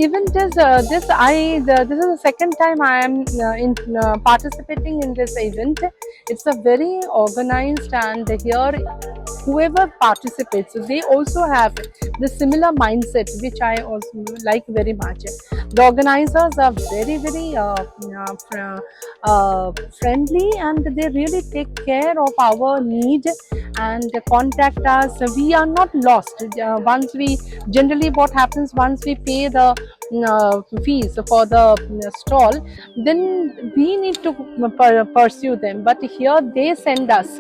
event is this is the second time I am participating in this event. It's a very organized, and here whoever participates, they also have the similar mindset, which I also like very much. The organizers are very friendly, and they really take care of our need and contact us. We are not lost. Once we generally what happens, once we pay the fees for the stall, then we need to pursue them. But here they send us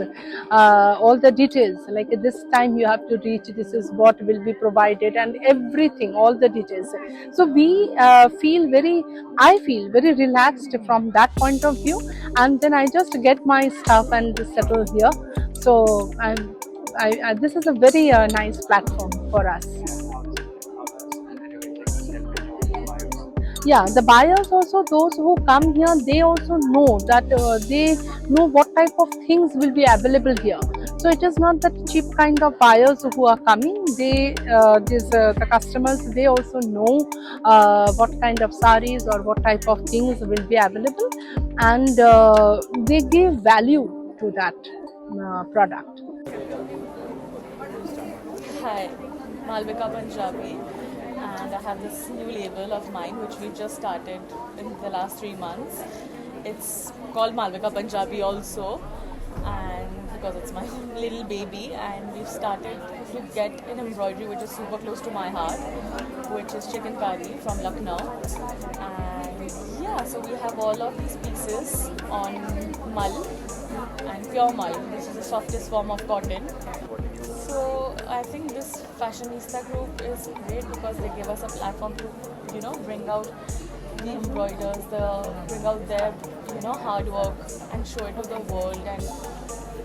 all the details, like this time you have to reach, this is what will be provided, and everything, all the details. So we I feel very relaxed from that point of view, and then I just get my stuff and settle here. So this is a very nice platform for us. Yeah, the buyers also, those who come here, they also know that they know what type of things will be available here. So it is not that cheap kind of buyers who are coming. The customers, they also know what kind of saris or what type of things will be available, and they give value to that product. Hi, Malvika Punjabi, and I have this new label of mine which we just started in the last 3 months. It's called Malvika Punjabi also, and because it's my little baby, and we've started to get an embroidery which is super close to my heart, which is chicken curry from Lucknow. And yeah, so we have all of these pieces on mull and pure mull, which is the softest form of cotton. So I think this fashionista group is great because they give us a platform to, bring out the embroiders, bring out their, hard work and show it to the world. And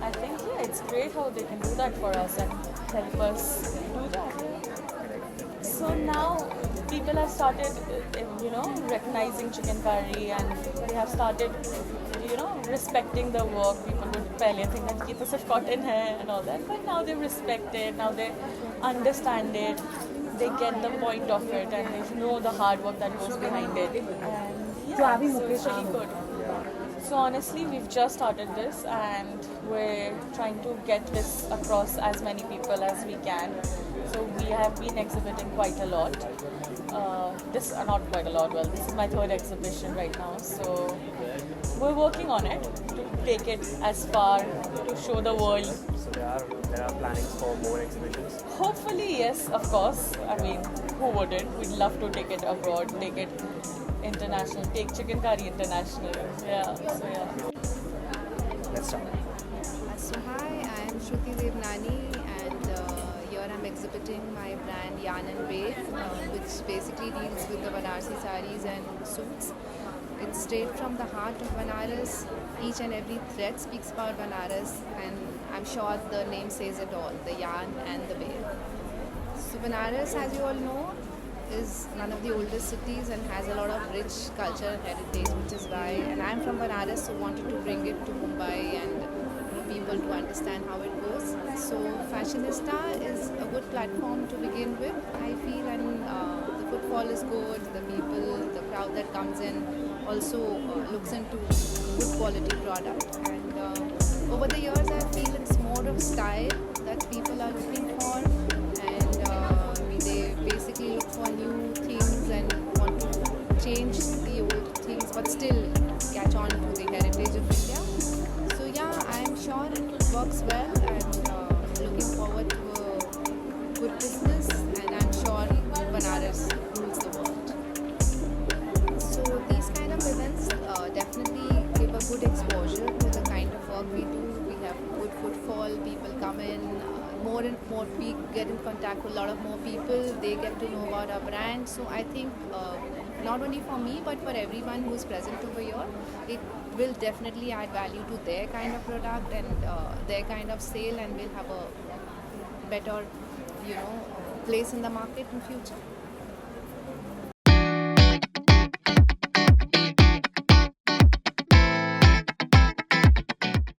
I think it's great how they can do that for us and help us do that. So now people have started, recognizing chicken curry, and they have started, respecting the work. People would pehle think that ये तो सिर्फ cotton है and all that, but now they respect it. Now they understand it. They get the point of it, and they know the hard work that goes behind it. And yeah, so it's really good. So honestly, we've just started this, and we're trying to get this across as many people as we can. So we have been exhibiting quite a lot. Not quite a lot. Well, this is my third exhibition right now. So we're working on it to take it as far to show the world. So there are plannings for more exhibitions. Hopefully, yes, of course. I mean, who wouldn't? We'd love to take it abroad, take it international, take chicken curry international. Yeah. So yeah. Let's start. So hi, I am Shruti Devnani, and here I'm exhibiting my brand Yarn and Wave, which basically deals with the Banarsi saris and suits. It's straight from the heart of Banaras. Each and every thread speaks about Banaras, and I'm sure the name says it all, the yarn and the wave. So Banaras, as you all know, is one of the oldest cities and has a lot of rich culture and heritage, which is why, and I'm from Banaras, so wanted to bring it to Mumbai and people to understand how it goes. So Fashionista is a good platform to begin with, I feel, and the footfall is good, the people, the crowd that comes in also looks into good quality product. And over the years I feel it's more of style that people are looking for, and they basically look for new things and want to change the old things but still catch on to the heritage of India. So yeah, I'm sure it works well, and looking forward to a good business, and I'm sure Banaras rules the world. So these kind of events definitely give a good exposure to the kind of work we do. We have good footfall, people come in, more and more we get in contact with a lot of more people, they get to know about our brand. So I think not only for me but for everyone who's present over here, it will definitely add value to their kind of product and their kind of sale, and will have a better place in the market in future.